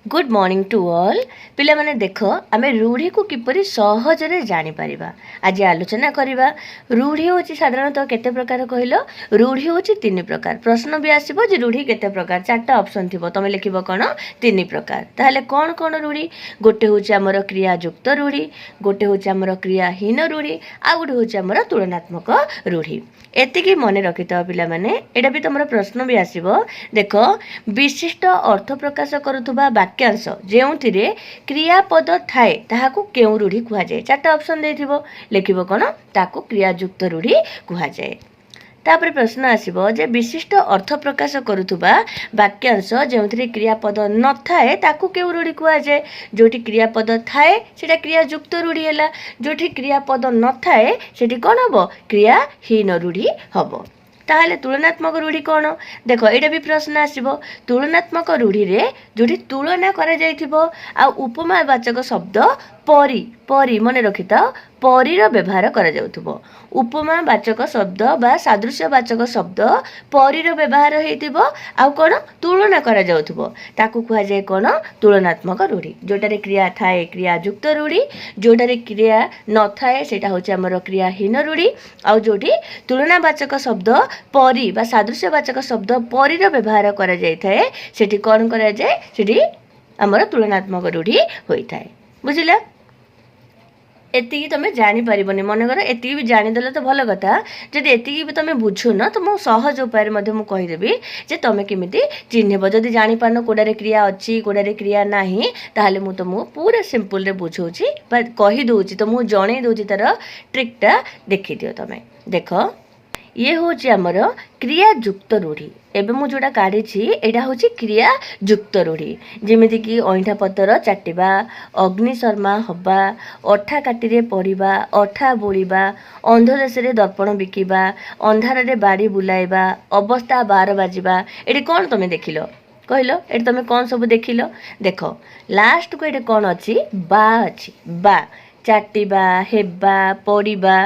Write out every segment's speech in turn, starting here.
Good morning to all पिला माने देख आमे रूढ़ी को किपरि सहजरे जानि परिबा। आज आलोचना करिबा रूढ़ी होची साधारणतः केते प्रकार कहिलो। रूढ़ी होची तीन प्रकार। प्रश्न भी आसीबो जे रूढ़ी केते प्रकार, चारटा ऑप्शन थिबो, तमे लिखिबो कोन तीन प्रकार। ताहले कोन कोन रूढ़ी? गोटे होची हमर क्रिया युक्त रूढ़ी, गोटे होची हमर क्रियाहीन रूढ़ी, आ गोटे होची हमर तुलनात्मक रूढ़ी। एतिकी मने रखितो पिला माने, एटा भी तमरो प्रश्न भी आसीबो। देखो विशिष्ट अर्थ प्रकाश करुथुबा वाक्यांश जेउथिरे क्रियापद थाए ताहाकू केउ रूढ़ी कुहा जाए। चारटा ऑप्शन देथिबो, लिखिबो कोन ताकू क्रियायुक्त रूढ़ी कुहा जाए। तापर प्रश्न आसीबो जे विशिष्ट अर्थ प्रकाश करुथुबा वाक्यांश जेउथिरे क्रियापद न थाए ताकू केउ रूढ़ी कुहा जाए। जोठी क्रियापद थाए सेटा क्रियायुक्त रूढ़ी हैला, जोठी क्रियापद न थाए सेठी कोन हबो? क्रियाहीन रूढ़ी हबो। ताहले तुलनात्मक रूढ़ी कौन? देखो एटा भी प्रश्न आसीबो। तुलनात्मक रूढ़ी रे जोठी तुलना करा जाइथिबो आ उपमावाचक शब्द परी परी मन रखिता परीर व्यवहार करा जाउथिबो। उपमावाचक शब्द बा सादृश्यवाचक शब्द परीर व्यवहार हेतिबो आ कोन तुलना करा जाउथिबो ताकू कुहा जाय कोन? तुलनात्मक रूढ़ी। जोटारे क्रिया थाए क्रियायुक्त रूढ़ी, जोटारे क्रिया न थाए सेटा होचे हमर क्रियाहीन रूढ़ी, आ जोठी तुलनावाचक शब्द परी बा सादृश्यवाचक शब्द परीर व्यवहार करा जाय थाए सेठी कोन करा जाय? सेठी हमर तुलनात्मक रूढ़ी होई थाए। बुझिला? एतिकी तमे जानि परिबनी। मन कर एतिकी भी जानिदेले तो भल कथा। जदि एतिकी भी तमे बुझुन तो मो सहज उपाय मध्ये मु कहि देबी जे तमे केमिति चिन्हबो। जदि जानि पारनो कोडारे क्रिया अछि कोडारे क्रिया नाही ताहाले मु तुमु पूरा सिंपल रे बुझौछि बा कहि दोछि, तो मु जणे दोछि तार ट्रिकटा देखि दियो। तमे देखो ये होची हमर क्रियायुक्त रूढ़ी। एबे मु जोटा काढिछि एटा होची क्रियायुक्त रूढ़ी। जेमिति कि अइठा पतर चाटिबा, अग्नि शर्मा हबा, अठा काटिरे पड़िबा, अठा बोलिबा, अंध देशरे दर्पण बिकिबा, अंधार रे बाड़ी बुलाइबा, अवस्था 12 बाजिबा। एटी कोन तमे देखिलो कहिलो? एटी तमे कोन सब देखिलो? देखो लास्ट को एटी कोन अछि? बा अछि। बा चाटिबा, हेबा, पड़िबा,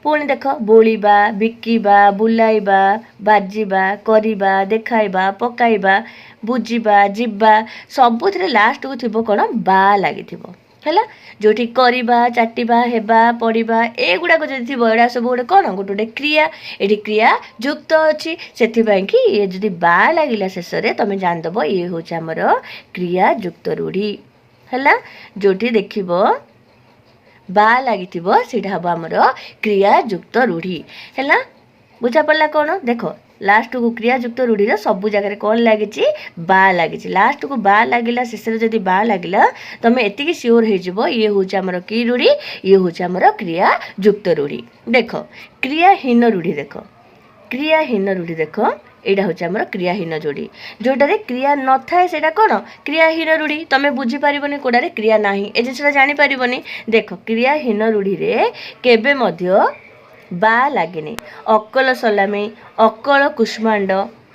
पुणी देख बोलिबा, बिकिबा, बुलाइबा, बाजिबा, करिबा, देखाइबा, पकाइबा, बुझिबा, जिबा, सबुथिरे लास्ट को थिबो कोन? बा लागिथिबो हैला। जोठी करिबा, चाटिबा, हेबा, पड़िबा एगुडा को जदि थिबो एडा सब गोटे कोन? गोटे क्रिया। एठी क्रिया युक्त अछि, सेथि पय कि ये जदि बा लागिला शेष रे तमे जान दबो ये होछ हमर क्रिया युक्त रूढ़ी हैला। जोठी देखिबो बा लागिथिबो सेटा हबो हमर क्रियायुक्त रूढ़ी हैला। बुझा पड़ला कोन? देखो लास्ट को क्रियायुक्त रूढ़ी रो सब जगह कोन लागिछि? बा लागिछि। लास्ट को बा लागिला शेष रे जदि बा लागिला तमे एतिकी श्योर हे जबो ये होछ हमर की रूढ़ी? ये होछ हमर क्रियायुक्त रूढ़ी। देखो क्रियाहीन रूढ़ी, देखो क्रियाहीन रूढ़ी, देखो एटा होछ हमर क्रियाहीन जोड़ी। जोटारे क्रिया न थाए सेटा कोन? क्रियाहीन रूढ़ी। तमे बुझी परिबनी कोडारे क्रिया नाही ए जिसरा जानि परिबनी। देखो क्रियाहीन रूढ़ी रे केबे मध्य बा लागेनी। अकल सलामी, अकल कुष्मांड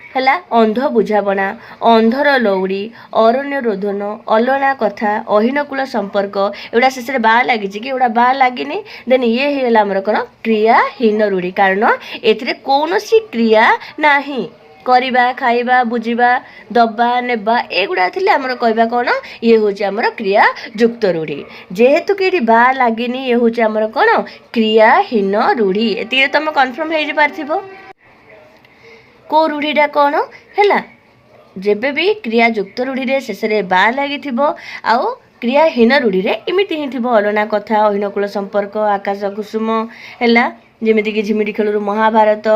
हैला, अंध बुझाबणा, अंधर लौड़ी, अरण्य रोधन, अलना कथा, अहीनकूल संपर्क एवडा शेष रे बा लागिछि कि एवडा बा लागिनी? देन ये हेला हमर कोन? क्रियाहीन रूढ़ी। कारण एथिरे कोनोसी क्रिया नाही। करिबा, खाइबा, बुझिबा, दबा, नेबा एगुडा थिले हमर कहबा कोन? ये होछि हमर क्रियायुक्त रूढ़ी। जेहेतु कि बा लागिनी ये होछि हमर कोन? क्रियाहीन रूढ़ी। एतिरे तमे कन्फर्म हे जे पारथिबो को रूढ़ीटा कोन हैला। जेबे भी क्रियायुक्त रूढ़ी रे शेष रे बा लागिथिबो आउ क्रियाहीन रूढ़ी रे इमिति ही थिबो अलना कथा, अहीनकूल संपर्क, आकाश कुसुम हैला, जेमिति कि झिमिडी खेलरू महाभारत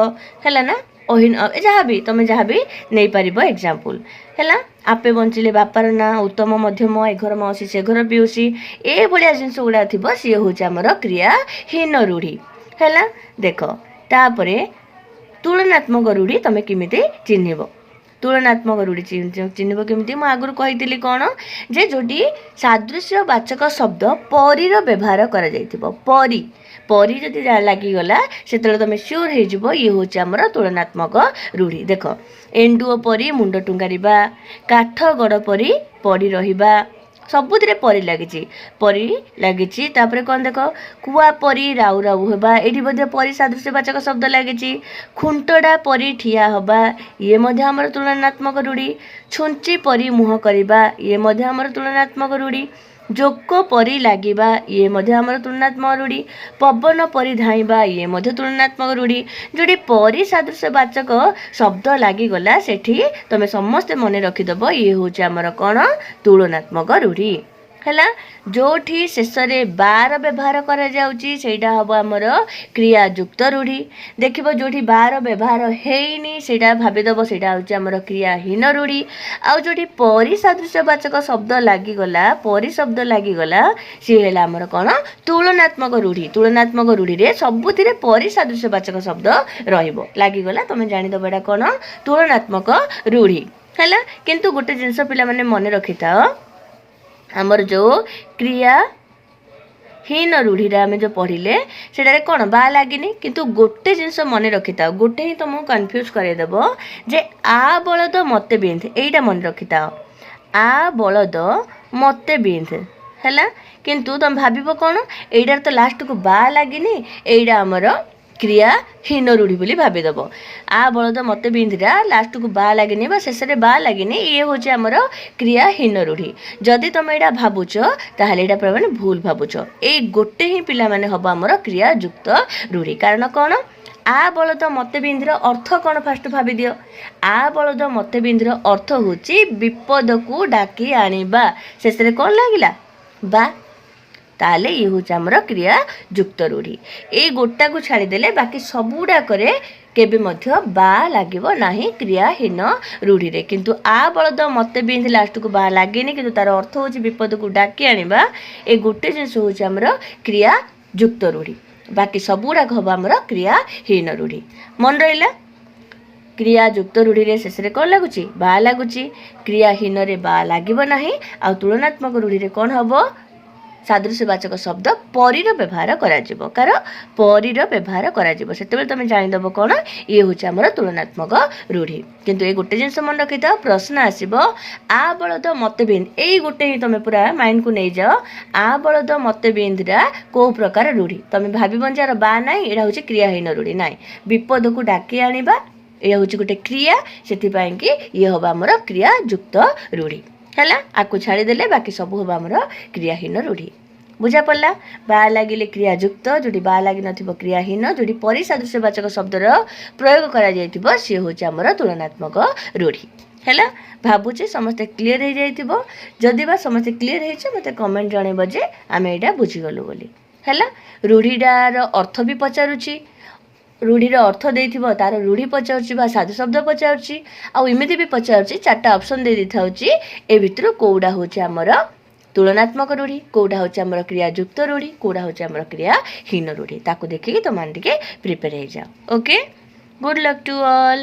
हैला ना, अहीन जहाँ भी तमे जहाँ भी नहीं पारिबो एग्जांपल हैला। आपे बंचिले बापार ना, उत्तम मध्यम, ए घर मौसी से घर पिउसी ए भलिया जिंस गुडा थिबो सी होछ हमर क्रियाहीन रूढ़ी हैला। देखो तापरे तुलनात्मक रूढ़ी तमे किमिति चिन्हिबो? तुलनात्मक रूढ़ी चिन्हिबो केमिति? मु आगुर कहितली कोन जे जोटी सादृश्यवाचक शब्द परीर व्यवहार करा जाइथिबो। परी परी जदि लागी गला सेतले तमे श्योर हे जिवो ये होछ हमर तुलनात्मक रूढ़ी। देखो एंडुओ परी मुंड टुंगारिबा, काठ गड़ परी पड़ी रहिबा, ସବୁଥିରେ ପରି ଲାଗିଛି ପରି ଲାଗିଛି। ତାପରେ କ'ଣ ଦେଖ କୁଆ ପରି ରାଉ ରାଉ ହେବା, ଏଇଠି ମଧ୍ୟ ପରି ସାଦୃଶ୍ୟବାଚକ ଶବ୍ଦ ଲାଗିଛି। ଖୁଣ୍ଟଟା ପରି ଠିଆ ହେବା, ଇଏ ମଧ୍ୟ ଆମର ତୁଳନାତ୍ମକ ରୂଢ଼ି। ଛୁଞ୍ଚି ପରି ମୁହଁ କରିବା, ଇଏ ମଧ୍ୟ ଆମର ତୁଳନାତ୍ମକ ରୂଢ଼ି। ଜୋକ ପରି ଲାଗିବା, ଇଏ ମଧ୍ୟ ଆମର ତୁଳନାତ୍ମକ ରୂଢ଼ି। ପବନ ପରି ଧାଇଁବା, ଇଏ ମଧ୍ୟ ତୁଳନାତ୍ମକ ରୂଢ଼ି। ଯେଉଁଠି ପରି ସାଦୃଶ୍ୟବାଚକ ଶବ୍ଦ ଲାଗିଗଲା ସେଠି ତମେ ସମସ୍ତେ ମନେ ରଖିଦେବ ଇଏ ହେଉଛି ଆମର କ'ଣ ତୁଳନାତ୍ମକ ରୂଢ଼ି ହେଲା। ଯେଉଁଠି ଶେଷରେ ବାର ବ୍ୟବହାର କରାଯାଉଛି ସେଇଟା ହେବ ଆମର କ୍ରିୟାଯୁକ୍ତ ରୂଢ଼ି। ଦେଖିବ ଯେଉଁଠି ବାର ବ୍ୟବହାର ହେଇନି ସେଇଟା ଭାବିଦେବ ସେଇଟା ହେଉଛି ଆମର କ୍ରିୟାହୀନ ରୂଢ଼ି। ଆଉ ଯେଉଁଠି ପରି ସାଦୃଶ୍ୟବାଚକ ଶବ୍ଦ ଲାଗିଗଲା ପରି ଶବ୍ଦ ଲାଗିଗଲା ସିଏ ହେଲା ଆମର କ'ଣ ତୁଳନାତ୍ମକ ରୂଢ଼ି। ତୁଳନାତ୍ମକ ରୂଢ଼ିରେ ସବୁଥିରେ ପରି ସାଦୃଶ୍ୟବାଚକ ଶବ୍ଦ ରହିବ ଲାଗିଗଲା ତମେ ଜାଣିଦେବ ଏଇଟା କ'ଣ ତୁଳନାତ୍ମକ ରୂଢ଼ି ହେଲା। କିନ୍ତୁ ଗୋଟେ ଜିନିଷ ପିଲାମାନେ ମନେ ରଖିଥାଅ ଆମର ଯେଉଁ କ୍ରିୟାହୀନ ରୂଢ଼ିରେ ଆମେ ଯେଉଁ ପଢ଼ିଲେ ସେଟାରେ କ'ଣ ବା ଲାଗିନି। କିନ୍ତୁ ଗୋଟେ ଜିନିଷ ମନେ ରଖିଥାଅ, ଗୋଟେ ହିଁ ତୁମକୁ କନଫ୍ୟୁଜ୍ କରାଇଦେବ ଯେ ଆ ବଳଦ ମୋତେ ବିନ୍ଧ, ଏଇଟା ମନେ ରଖିଥାଅ ଆ ବଳଦ ମୋତେ ବିନ୍ଧ ହେଲା। କିନ୍ତୁ ତୁମେ ଭାବିବ କ'ଣ ଏଇଟାରେ ତ ଲାଷ୍ଟକୁ ବା ଲାଗିନି, ଏଇଟା ଆମର କ୍ରିୟାହୀନ ରୂଢ଼ି ବୋଲି ଭାବିଦେବ। ଆ ବଳଦ ମୋତେ ବିନ୍ଧିରା ଲାଷ୍ଟକୁ ବା ଲାଗିନି ବା ଶେଷରେ ବା ଲାଗିନି, ଇଏ ହେଉଛି ଆମର କ୍ରିୟାହୀନ ରୂଢ଼ି। ଯଦି ତୁମେ ଏଇଟା ଭାବୁଛ ତାହେଲେ ଏଇଟା ପିଲାମାନେ ଭୁଲ ଭାବୁଛ। ଏଇ ଗୋଟେ ହିଁ ପିଲାମାନେ ହେବ ଆମର କ୍ରିୟାଯୁକ୍ତ ରୂଢ଼ି। କାରଣ କ'ଣ ଆ ବଳଦ ମୋତେ ବିନ୍ଧିର ଅର୍ଥ କ'ଣ ଫାଷ୍ଟ ଭାବିଦିଅ। ଆ ବଳଦ ମୋତେ ବିନ୍ଧିର ଅର୍ଥ ହେଉଛି ବିପଦକୁ ଡାକି ଆଣିବା, ଶେଷରେ କ'ଣ ଲାଗିଲା ବା, ତାହେଲେ ଇଏ ହେଉଛି ଆମର କ୍ରିୟାଯୁକ୍ତ ରୂଢ଼ି। ଏଇ ଗୋଟାକୁ ଛାଡ଼ିଦେଲେ ବାକି ସବୁଗୁଡ଼ାକରେ କେବେ ମଧ୍ୟ ବା ଲାଗିବ ନାହିଁ କ୍ରିୟାହୀନ ରୂଢ଼ିରେ। କିନ୍ତୁ ଆ ବଳଦ ମୋତେ ବିନ୍ଧ ଲାଷ୍ଟକୁ ବା ଲାଗେନି କିନ୍ତୁ ତାର ଅର୍ଥ ହେଉଛି ବିପଦକୁ ଡାକି ଆଣିବା, ଏ ଗୋଟେ ଜିନିଷ ହେଉଛି ଆମର କ୍ରିୟାଯୁକ୍ତ ରୂଢ଼ି। ବାକି ସବୁଗୁଡ଼ାକ ହେବ ଆମର କ୍ରିୟାହୀନ ରୂଢ଼ି। ମନେ ରହିଲା କ୍ରିୟାଯୁକ୍ତ ରୂଢ଼ିରେ ଶେଷରେ କ'ଣ ଲାଗୁଛି ବା ଲାଗୁଛି, କ୍ରିୟାହୀନରେ ବା ଲାଗିବ ନାହିଁ। ଆଉ ତୁଳନାତ୍ମକ ରୂଢ଼ିରେ କ'ଣ ହେବ ସାଦୃଶ୍ୟବାଚକ ଶବ୍ଦ ପରିର ବ୍ୟବହାର କରାଯିବ। କାରଣ ପରିର ବ୍ୟବହାର କରାଯିବ ସେତେବେଳେ ତୁମେ ଜାଣିଦେବ କ'ଣ ଇଏ ହେଉଛି ଆମର ତୁଳନାତ୍ମକ ରୂଢ଼ି। କିନ୍ତୁ ଏଇ ଗୋଟେ ଜିନିଷ ମନେ ରଖିଥାଅ ପ୍ରଶ୍ନ ଆସିବ ଆ ବଳଦ ମୋତେ ବିନ୍ଧ, ଏଇ ଗୋଟେ ହିଁ ତୁମେ ପୁରା ମାଇଣ୍ଡକୁ ନେଇଯାଅ। ଆ ବଳଦ ମୋତେ ବିନ୍ଧଟା କେଉଁ ପ୍ରକାର ରୂଢ଼ି, ତୁମେ ଭାବିବ ଯେ ଆର ବା ନାହିଁ ଏଇଟା ହେଉଛି କ୍ରିୟାହୀନ ରୂଢ଼ି, ନାହିଁ ବିପଦକୁ ଡାକି ଆଣିବା ଏଇଟା ହେଉଛି ଗୋଟେ କ୍ରିୟା, ସେଥିପାଇଁକି ଇଏ ହେବ ଆମର କ୍ରିୟାଯୁକ୍ତ ରୂଢ଼ି ହେଲା। ଆକୁ ଛାଡ଼ିଦେଲେ ବାକି ସବୁ ହେବ ଆମର କ୍ରିୟାହୀନ ରୂଢ଼ି। ବୁଝା ପଡ଼ିଲା। ବା ଲାଗିଲେ କ୍ରିୟାଯୁକ୍ତ, ଯେଉଁଠି ବା ଲାଗିନଥିବ କ୍ରିୟାହୀନ, ଯେଉଁଠି ପରି ସାଦୃଶ୍ୟବାଚକ ଶବ୍ଦର ପ୍ରୟୋଗ କରାଯାଇଥିବ ସିଏ ହେଉଛି ଆମର ତୁଳନାତ୍ମକ ରୂଢ଼ି ହେଲା। ଭାବୁଛି ସମସ୍ତେ କ୍ଲିଅର୍ ହେଇଯାଇଥିବ। ଯଦି ବା ସମସ୍ତେ କ୍ଲିଅର୍ ହେଇଛ ମୋତେ କମେଣ୍ଟ ଜଣାଇବ ଯେ ଆମେ ଏଇଟା ବୁଝିଗଲୁ ବୋଲି ହେଲା। ରୂଢ଼ିଟାର ଅର୍ଥ ବି ପଚାରୁଛି, ରୂଢ଼ିର ଅର୍ଥ ଦେଇଥିବ ତାର ରୂଢ଼ି ପଚାରୁଛି ବା ସାଧୁ ଶବ୍ଦ ପଚାରୁଛି, ଆଉ ଏମିତି ବି ପଚାରୁଛି ଚାରିଟା ଅପସନ୍ ଦେଇଥାଉଛି ଏ ଭିତରୁ କେଉଁଟା ହେଉଛି ଆମର ତୁଳନାତ୍ମକ ରୂଢ଼ି, କେଉଁଟା ହେଉଛି ଆମର କ୍ରିୟାଯୁକ୍ତ ରୂଢ଼ି, କେଉଁଟା ହେଉଛି ଆମର କ୍ରିୟାହୀନ ରୂଢ଼ି। ତାକୁ ଦେଖିକି ତୁମମାନେ ଟିକେ ପ୍ରିପେୟାର ହେଇଯାଅ। Okay, good luck to all.